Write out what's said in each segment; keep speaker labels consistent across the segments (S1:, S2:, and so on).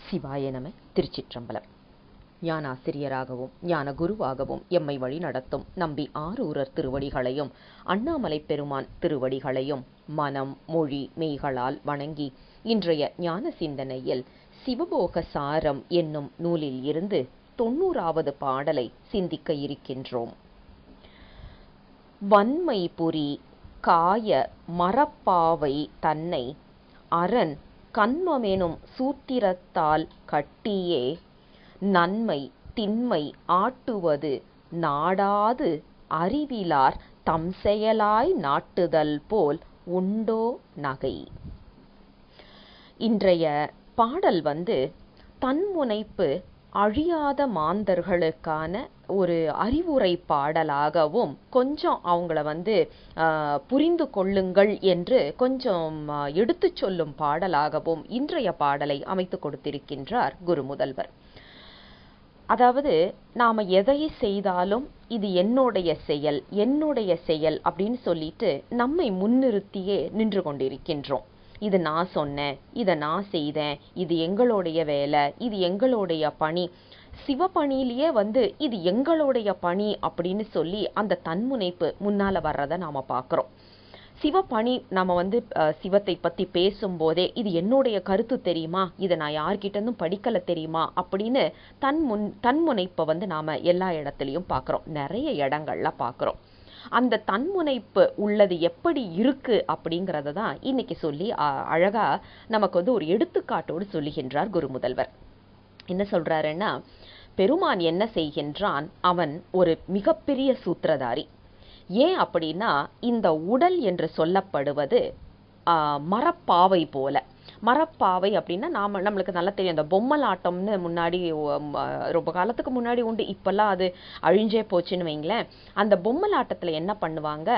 S1: சிவாய நம. திருச்சிற்றம்பலம். ஞானாசிரியராகவும் ஞான குருவாகவும் எம்மை வழி நடத்தும் நம்பி ஆரூரர் திருவடிகளையும் அண்ணாமலை பெருமான் திருவடிகளையும் மனம் மொழி மெய்களால் வணங்கி இன்றைய ஞான சிந்தனையில் சிவபோக சாரம் என்னும் நூலில் இருந்து 90வது பாடலை சிந்திக்க இருக்கின்றோம். வன்மை புரி காய மரப்பாவை தன்னை அரண் கன்மமெனும் சூத்திரத்தால் கட்டியே நன்மை திண்மை ஆட்டுவது நாடாது அறிவிலார் தம் செயலாய் நாட்டுதல் போல் உண்டோ நகை. இன்றைய பாடல் தன்முனைப்பு அழியாத மாந்தர்களுக்கான ஒரு அறிவுரை பாடலாகவும் கொஞ்சம் அவங்கள புரிந்து கொள்ளுங்கள் என்று கொஞ்சம் எடுத்து சொல்லும் பாடலாகவும் இன்றைய பாடலை அமைத்து கொடுத்திருக்கின்றார் குரு முதல்வர். அதாவது நாம எதை செய்தாலும் இது என்னுடைய செயல் அப்படின்னு சொல்லிட்டு நம்மை முன்னிறுத்தியே நின்று கொண்டிருக்கின்றோம். இது நான் சொன்னேன், இதை நான் செய்தேன், இது எங்களுடைய வேலை, இது எங்களுடைய பணி. சிவபணியிலேயே இது எங்களுடைய பணி அப்படின்னு சொல்லி அந்த தன்முனைப்பு முன்னால வர்றதை நாம பார்க்குறோம். சிவபணி நம்ம சிவத்தை பற்றி பேசும்போதே இது என்னுடைய கருத்து தெரியுமா, இதை நான் யார்கிட்ட இருந்தும் படிக்கலை தெரியுமா அப்படின்னு தன்முனைப்பை நாம் எல்லா இடத்துலையும் பார்க்குறோம், நிறைய இடங்கள்ல பார்க்குறோம். அந்த தன்முனைப்பு உள்ளது எப்படி இருக்கு அப்படிங்கிறத தான் இன்னைக்கு சொல்லி அழகா நமக்கு ஒரு எடுத்துக்காட்டோடு சொல்லுகின்றார் குரு முதல்வர். என்ன சொல்றாருன்னா, பெருமான் என்ன செய்கின்றான், அவன் ஒரு மிகப்பெரிய சூத்திரதாரி. ஏன் அப்படின்னா, இந்த உடல் என்று சொல்லப்படுவது மரப்பாவை போல. மரப்பாவை அப்படின்னா நம்மளுக்கு நல்லா தெரியும், அந்த பொம்மலாட்டம்னு முன்னாடி ரொம்ப காலத்துக்கு முன்னாடி உண்டு, இப்பெல்லாம் அது அழிஞ்சே போச்சுன்னு வைங்களேன். அந்த பொம்மலாட்டத்தில் என்ன பண்ணுவாங்க,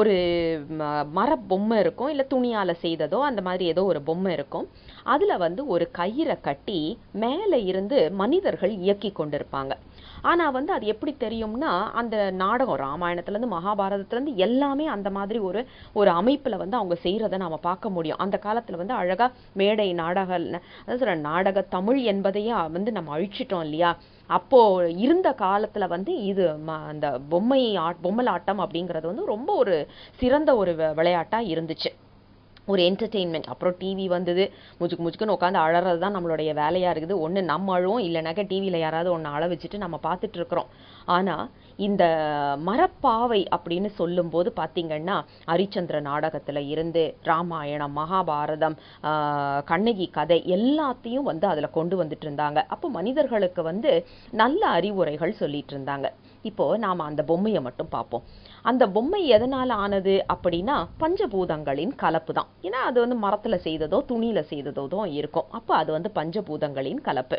S1: ஒரு மர பொம்மை இருக்கும், இல்லை துணியால் செய்ததோ அந்த மாதிரி ஏதோ ஒரு பொம்மை இருக்கும். அதில் ஒரு கயிறை கட்டி மேலே இருந்து மனிதர்கள் இயக்கி கொண்டிருப்பாங்க. ஆனால் அது எப்படி தெரியும்னா, அந்த நாடகம் ராமாயணத்துலேருந்து மகாபாரதத்துலேருந்து எல்லாமே அந்த மாதிரி ஒரு அமைப்பில் அவங்க செய்கிறத நாம் பார்க்க முடியும். அந்த காலத்தில் அழகாக மேடை நாடக தமிழ் என்பதையே நம்ம அழிச்சிட்டோம் இல்லையா. அப்போது இருந்த காலத்தில் இது அந்த பொம்மலாட்டம் அப்படிங்கிறது ரொம்ப ஒரு சிறந்த ஒரு விளையாட்டாக இருந்துச்சு, ஒரு என்டர்டெயின்மெண்ட். அப்புறம் டிவி வந்தது, முச்சுக்குன்னு உட்காந்து அழறது தான் நம்மளுடைய வேலையாக இருக்குது. ஒன்று நம்ம அழுவோம், இல்லைனாக்கா டிவியில் யாராவது ஒன்று அழ வச்சுட்டு நம்ம பார்த்துட்டு இருக்கிறோம். ஆனால் இந்த மரப்பாவை அப்படின்னு சொல்லும்போது பார்த்தீங்கன்னா, ஹரிச்சந்திர நாடகத்தில் இருந்து ராமாயணம் மகாபாரதம் கண்ணகி கதை எல்லாத்தையும் அதில் கொண்டு வந்துட்டு இருந்தாங்க. அப்போ மனிதர்களுக்கு நல்ல அறிவுரைகள் சொல்லிட்டு இருந்தாங்க. இப்போது நாம் அந்த பொம்மையை மட்டும் பார்ப்போம். அந்த பொம்மை எதனால் ஆனது அப்படின்னா, பஞ்சபூதங்களின் கலப்பு தான். ஏன்னா அது மரத்தில் செய்ததோ துணியில் செய்ததோ தான் இருக்கும். அப்போ அது பஞ்சபூதங்களின் கலப்பு.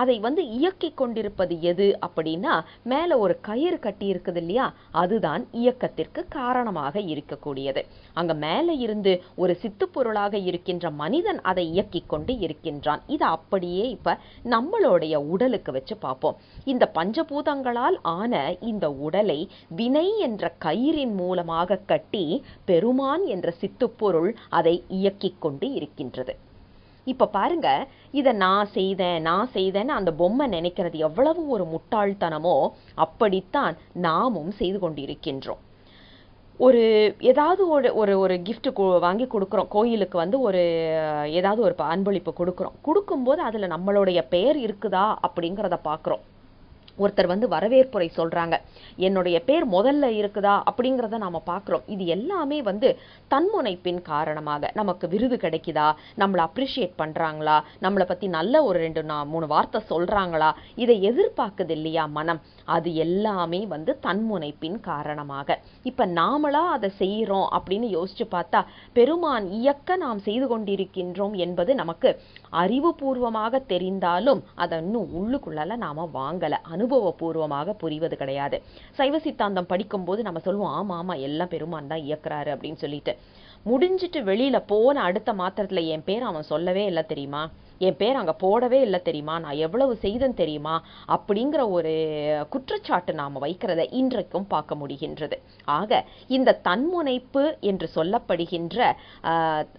S1: அதை இயக்கி கொண்டிருப்பது எது அப்படின்னா, மேலே ஒரு கயிறு கட்டி இருக்குது இல்லையா, அதுதான் இயக்கத்திற்கு காரணமாக இருக்கக்கூடியது. அங்கே மேலே இருந்து ஒரு சித்துப்பொருளாக இருக்கின்ற மனிதன் அதை இயக்கி கொண்டு இருக்கின்றான். இதை அப்படியே இப்போ நம்மளுடைய உடலுக்கு வச்சு பார்ப்போம். இந்த பஞ்சபூதங்களால் ஆன இந்த உடலை வினை என்ற கயிறின் மூலமாக கட்டி பெருமான் என்ற சித்துப்பொருள் அதை இயக்கிக் கொண்டு இருக்கின்றது. இப்ப பாருங்க, இதை நான் செய்தேன்னு அந்த பொம்மை நினைக்கிறது எவ்வளவு ஒரு முட்டாள்தனமோ, அப்படித்தான் நாமும் செய்து கொண்டிருக்கின்றோம். ஏதாவது ஒரு கிஃப்ட் வாங்கி கொடுக்குறோம், கோயிலுக்கு ஒரு ஏதாவது ஒரு அன்பளிப்பு கொடுக்கும்போது அதில் நம்மளுடைய பெயர் இருக்குதா அப்படிங்கிறத பார்க்குறோம். ஒருத்தர் வரவேற்புரை சொல்றாங்க, என்னுடைய பேர் முதல்ல இருக்குதா அப்படிங்கிறத நாம பார்க்குறோம். இது எல்லாமே தன்முனைப்பின் காரணமாக நமக்கு விருது கிடைக்குதா, நம்மளை அப்ரிஷியேட் பண்றாங்களா, நம்மளை பத்தி நல்ல ஒரு 2-3 வார்த்தை சொல்றாங்களா, இதை எதிர்பார்க்குது இல்லையா மனம். அது எல்லாமே தன்முனைப்பின் காரணமாக. இப்ப நாமளா அதை செய்யறோம் அப்படின்னு யோசிச்சு பார்த்தா, பெருமான் இயக்க நாம் செய்து கொண்டிருக்கின்றோம் என்பது நமக்கு அறிவுபூர்வமாக தெரிந்தாலும் அதை இன்னும் உள்ளுக்குள்ளால நாம வாங்கல, அனுபவபூர்வமாக புரிவது கிடையாது. சைவ சித்தாந்தம் படிக்கும்போது நம்ம சொல்லுவோம், ஆமா எல்லாம் பெருமான் தான் இயக்குறாரு அப்படின்னு சொல்லிட்டு. முடிஞ்சிட்டு வெளியில போன அடுத்த மாத்திரத்துல என் பேர் அவன் சொல்லவே இல்லை தெரியுமா, என் பேர் அங்க போடவே இல்லை தெரியுமா, நான் எவ்வளவு செய்தேன் தெரியுமா அப்படிங்கிற ஒரு குற்றச்சாட்டு நாம வைக்கிறத இன்றைக்கும் பார்க்க முடிகின்றது. ஆக இந்த தன்முனைப்பு என்று சொல்லப்படுகின்ற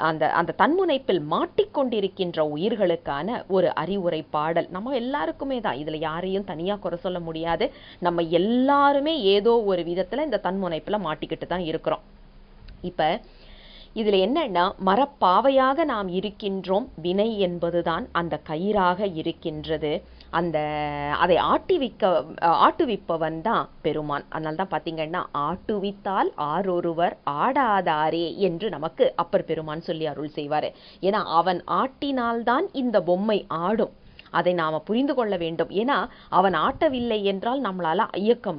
S1: அந்த அந்த தன்முனைப்பில் மாட்டிக்கொண்டிருக்கின்ற உயிர்களுக்கான ஒரு அறிவுரை பாடல் நம்ம எல்லாருக்குமே தான். இதுல யாரையும் தனியா குறை சொல்ல முடியாது. நம்ம எல்லாருமே ஏதோ ஒரு விதத்துல இந்த தன்முனைப்புல மாட்டிக்கிட்டு தான் இருக்கிறோம். இப்ப இதுல என்னன்னா, மரப்பாவையாக நாம் இருக்கின்றோம். வினை என்பதுதான் அந்த கயிறாக இருக்கின்றது. அதை ஆட்டுவிப்பவன் தான் பெருமான். அதனால தான் பாத்தீங்கன்னா, ஆட்டுவித்தால் ஆரொருவர் ஆடாதாரே என்று நமக்கு அப்பர் பெருமான் சொல்லி அருள் செய்வாரு. ஏன்னா அவன் ஆட்டினால்தான் இந்த பொம்மை ஆடும். அதை நாம புரிந்து கொள்ள வேண்டும். ஏன்னா அவன் ஆட்டவில்லை என்றால்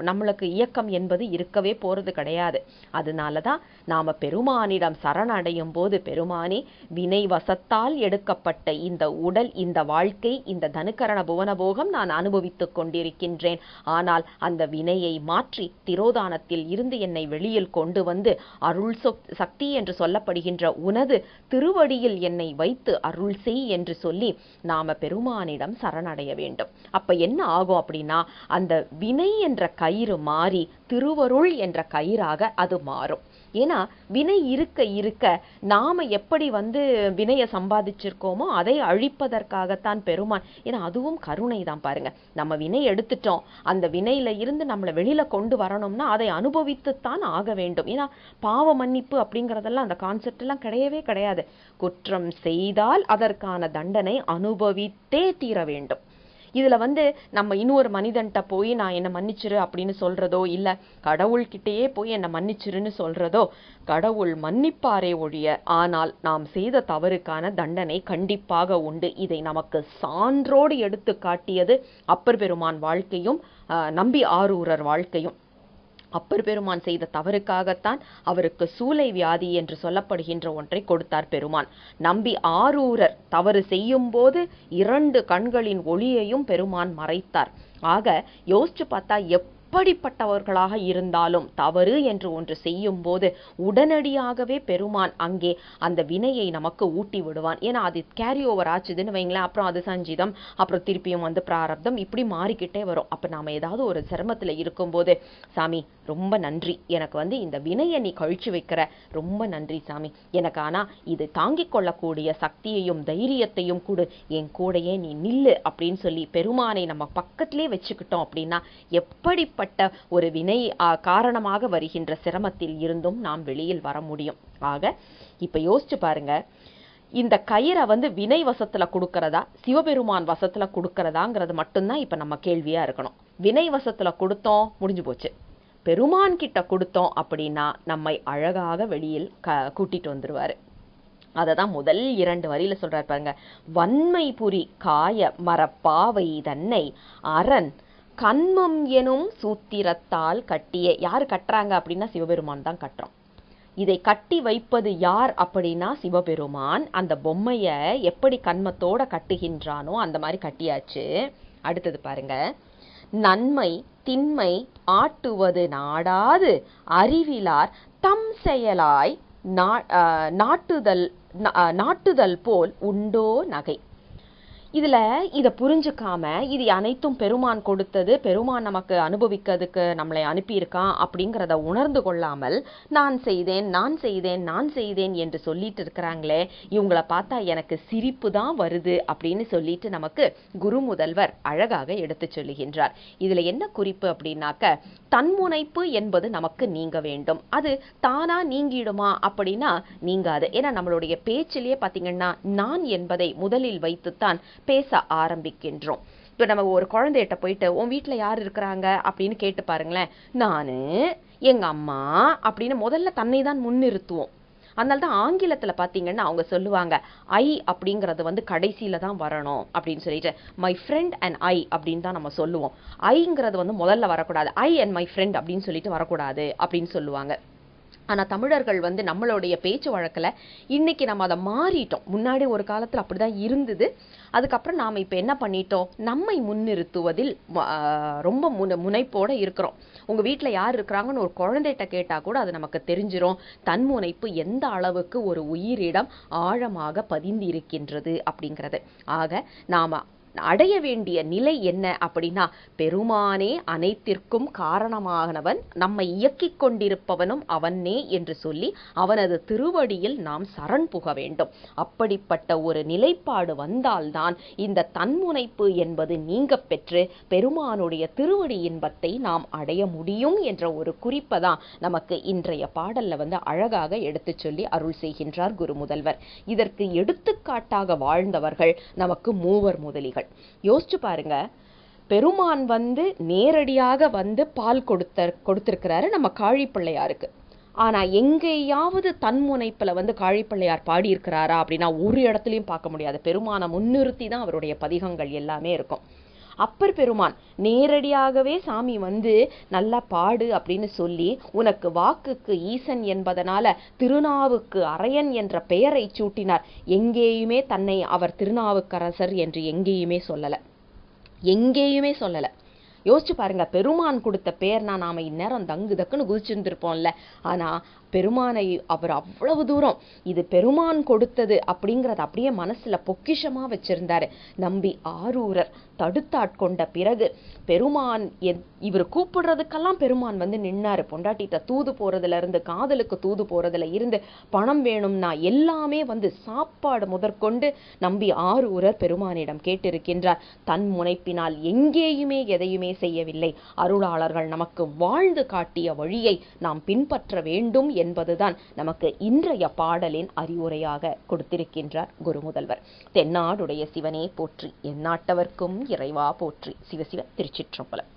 S1: நம்மளுக்கு இயக்கம் என்பது இருக்கவே போறது கிடையாது. அதனாலதான் நாம பெருமானிடம் சரணடையும் போது, பெருமானே, வினை வசத்தால் எடுக்கப்பட்ட இந்த உடல், இந்த வாழ்க்கை, இந்த தனுக்கரண புவனபோகம் நான் அனுபவித்துக் கொண்டிருக்கின்றேன். ஆனால் அந்த வினையை மாற்றி திரோதானத்தில் இருந்து என்னை வெளியில் கொண்டு வந்து அருள் சக்தி என்று சொல்லப்படுகின்ற உனது திருவடியில் என்னை வைத்து அருள் செய் என்று சொல்லி நாம பெருமானிடம் சரணடைய வேண்டும். அப்ப என்ன ஆகும் அப்படின்னா, அந்த வினை என்ற கயிறு மாறி திருவருள் என்ற கயிறாக அது மாறும். ஏன்னா வினை இருக்க இருக்க நாம எப்படி வினையை சம்பாதிச்சிருக்கோமோ அதை அழிப்பதற்காகத்தான் பெருமான். ஏன்னா அதுவும் கருணை தான் பாருங்க. நம்ம வினை எடுத்துட்டோம், அந்த வினையில இருந்து நம்மளை வெளியில கொண்டு வரணும்னா அதை அனுபவித்துத்தான் ஆக வேண்டும். ஏன்னா பாவ மன்னிப்பு அப்படிங்கறதெல்லாம் அந்த கான்செப்ட் எல்லாம் கிடையவே கிடையாது. குற்றம் செய்தால் அதற்கான தண்டனை அனுபவித்தே தீர வேண்டும். இதுல நம்ம இன்னொரு மனிதன்ட்ட போய் நான் என்ன மன்னிச்சிரு அப்படின்னு சொல்றதோ, இல்ல கடவுள்கிட்டயே போய் என்ன மன்னிச்சிருன்னு சொல்றதோ, கடவுள் மன்னிப்பாரே ஒழிய, ஆனால் நாம் செய்த தவறுக்கான தண்டனை கண்டிப்பாக உண்டு. இதை நமக்கு சான்றோடு எடுத்து காட்டியது அப்பர் பெருமான் வாழ்க்கையும் நம்பி ஆரூரர் வாழ்க்கையும். அப்பர் பெருமான் செய்த தவறுக்காகத்தான் அவருக்கு சூளை வியாதி என்று சொல்லப்படுகின்ற ஒன்றை கொடுத்தார் பெருமான். நம்பி ஆரூரர் தவறு செய்யும் போது 2 கண்களின் ஒளியையும் பெருமான் மறைத்தார். ஆக யோசிச்சு பார்த்தா எப்படிப்பட்டவர்களாக இருந்தாலும் தவறு என்று ஒன்று செய்யும் போது உடனடியாகவே பெருமான் அங்கே அந்த வினையை நமக்கு ஊட்டி விடுவான். ஏன்னா அது கேரி ஓவர் ஆச்சுதுன்னு வைங்களேன், அப்புறம் அது சஞ்சிதம், அப்புறம் திருப்பியும் பிராரப்தம், இப்படி மாறிக்கிட்டே வரும். அப்ப நாம ஏதாவது ஒரு சிரமத்துல இருக்கும்போது, சாமி ரொம்ப நன்றி, எனக்கு இந்த வினையை நீ கழிச்சு வைக்கிற, ரொம்ப நன்றி சாமி, எனக்கு ஆனா இது தாங்கிக் கொள்ளக்கூடிய சக்தியையும் தைரியத்தையும் கொடு, என் கூடையே நீ நில்லு அப்படின்னு சொல்லி பெருமானை நம்ம பக்கத்திலே வச்சுக்கிட்டோம் அப்படின்னா எப்படிப்பட்ட ஒரு வினை காரணமாக வருகின்ற சிரமத்தில் இருந்தும் நாம் வெளியில் வர முடியும். ஆக இப்ப யோசிச்சு பாருங்க, இந்த கயிறை வினை வசத்துல கொடுக்கறதா சிவபெருமான் வசத்துல கொடுக்கறதாங்கிறது மட்டும்தான் இப்ப நம்ம கேள்வியா இருக்கணும். வினை வசத்துல கொடுத்தோம், முடிஞ்சு போச்சு. பெருமான் கிட்ட கொடுத்தோம் அப்படின்னா நம்மை அழகாக வெளியில் கூட்டிட்டு வந்துருவாரு. அததான் முதல் 2 வரியில சொல்றாரு பாருங்க. வன்மை புரி காய மரப்பாவை தன்னை அரண் கண்மம் எனும் சூத்திரத்தால் கட்டிய. யாரு கட்டுறாங்க அப்படின்னா சிவபெருமான் தான் கட்டுறோம். இதை கட்டி வைப்பது யார் அப்படின்னா சிவபெருமான். அந்த பொம்மைய எப்படி கண்மத்தோட கட்டுகின்றானோ அந்த மாதிரி கட்டியாச்சு. அடுத்தது பாருங்க. நன்மை திண்மை ஆட்டுவது நாடாது அறிவிலார் தம் செயலாய் நாட்டுதல் போல் உண்டோ நகை. இத புரிஞ்சுக்காம இது அனைத்தும் பெருமான் கொடுத்தது, பெருமான் நமக்கு அனுபவிக்கிறதுக்கு நம்மளை அனுப்பியிருக்கான் அப்படிங்கிறத உணர்ந்து கொள்ளாமல் நான் செய்தேன் என்று சொல்லிட்டு இருக்கிறாங்களே, இவங்களை பார்த்தா எனக்கு சிரிப்பு தான் வருது அப்படின்னு சொல்லிட்டு நமக்கு குரு முதல்வர் அழகாக எடுத்து சொல்லுகின்றார். இதுல என்ன குறிப்பு அப்படின்னாக்க, தன்முனைப்பு என்பது நமக்கு நீங்க வேண்டும். அது தானா நீங்கிடுமா அப்படின்னா நீங்காது. ஏன்னா நம்மளுடைய பேச்சிலேயே பாத்தீங்கன்னா நான் என்பதை முதலில் வைத்துத்தான் பேச ஆரம்பிக்கின்றோம். இப்ப நம்ம ஒரு குழந்தைகிட்ட போயிட்டு உன் வீட்டுல யார் இருக்கிறாங்க அப்படின்னு கேட்டு பாருங்களேன், நானு எங்க அம்மா அப்படின்னு முதல்ல தன்னை தான் முன்னிறுத்துவோம். அதனால்தான் ஆங்கிலத்துல பாத்தீங்கன்னா அவங்க சொல்லுவாங்க ஐ அப்படிங்கறது கடைசியில தான் வரணும் அப்படின்னு சொல்லிட்டு, மை ஃப்ரெண்ட் அண்ட் ஐ அப்படின்னு தான் நம்ம சொல்லுவோம். ஐங்கிறது முதல்ல வரக்கூடாது, ஐ அண்ட் மை ஃப்ரெண்ட் அப்படின்னு சொல்லிட்டு வரக்கூடாது அப்படின்னு சொல்லுவாங்க. ஆனா தமிழர்கள் வந்து நம்மளுடைய பேச்சு வழக்குல இன்னைக்கு நம்ம அதை மாறிட்டோம். முன்னாடி ஒரு காலத்துல அப்படிதான் இருந்தது. அதுக்கப்புறம் நாம இப்ப என்ன பண்ணிட்டோம், நம்மை முன்னிறுத்துவதில் ரொம்ப முனைப்போட இருக்கிறோம். உங்க வீட்டுல யார் இருக்கிறாங்கன்னு ஒரு குழந்தைகிட்ட கேட்டா கூட அது நமக்கு தெரிஞ்சிரும், தன்முனைப்பு எந்த அளவுக்கு ஒரு உயிரிடம் ஆழமாக பதிந்து இருக்கின்றது அப்படிங்கிறது. ஆக நாம அடைய வேண்டிய நிலை என்ன அப்படின்னா, பெருமானே அனைத்திற்கும் காரணமானவன், நம்மை இயக்கிக் கொண்டிருப்பவனும் அவனே என்று சொல்லி அவனது திருவடியில் நாம் சரண் புக வேண்டும். அப்படிப்பட்ட ஒரு நிலைப்பாடு வந்தால்தான் இந்த தன்முனைப்பு என்பது நீங்க பெற்று பெருமானுடைய திருவடி இன்பத்தை நாம் அடைய முடியும் என்ற ஒரு குறிப்பை தான் நமக்கு இன்றைய பாடல்ல வந்து அழகாக எடுத்து சொல்லி அருள் செய்கின்றார் குரு முதல்வர். இதற்கு எடுத்துக்காட்டாக வாழ்ந்தவர்கள் நமக்கு மூவர் முதலிகள். யோசிச்சு பாருங்க, பெருமான் வந்து நேரடியாக வந்து பால் கொடுத்திருக்கிறாரு நம்ம காழிப்பிள்ளையாருக்கு. ஆனா எங்கேயாவது தன்முனைப்புல வந்து காழிப்பிள்ளையார் பாடியிருக்கிறாரா அப்படின்னா ஒரு இடத்துலையும் பார்க்க முடியாது. பெருமானை முன்னிறுத்தி தான் அவருடைய பதிகங்கள் எல்லாமே இருக்கும். அப்பர் பெருமான் நேரடியாகவே சாமி வந்து நல்லா பாடு அப்படின்னு சொல்லி உனக்கு வாக்குக்கு ஈசன் என்பதனால திருநாவுக்கு அரையன் என்ற பெயரை சூட்டினார். எங்கேயுமே தன்னை அவர் திருநாவுக்கரசர் என்று எங்கேயுமே சொல்லல. யோசிச்சு பாருங்க, பெருமான் கொடுத்த பெயர்னா நாம இந்நேரம் தங்கு தக்குன்னு குதிச்சிருந்திருப்போம்ல. ஆனா பெருமானை அவர் அவ்வளவு தூரம் இது பெருமான் கொடுத்தது அப்படிங்கறத அப்படியே மனசுல பொக்கிஷமா வச்சிருந்தாரு. நம்பி ஆரூரர் தடுத்தாட்கொண்ட பிறகு பெருமான் இவர் கூப்பிடுறதுக்கெல்லாம் பெருமான் வந்து நின்னாரு. பொண்டாட்டிட்ட தூது போறதுல இருந்து, காதலுக்கு தூது போறதுல இருந்து, பணம் வேணும்னா எல்லாமே வந்து சாப்பாடு முதற்கொண்டு நம்பி ஆரூரர் பெருமானிடம் கேட்டிருக்கின்றார். தன் முனைப்பினால் எங்கேயுமே எதையுமே செய்யவில்லை. அருளாளர்கள் நமக்கு வாழ்ந்து காட்டிய வழியை நாம் பின்பற்ற வேண்டும் என்பதுதான் நமக்கு இன்றைய பாடலின் அறிவுரையாக கொடுத்திருக்கின்றார் குரு முதல்வர். தென்னாடுடைய சிவனே போற்றி, எந்நாட்டவர்க்கும் இறைவா போற்றி. சிவசிவ திருச்சிற்றம்பலம்.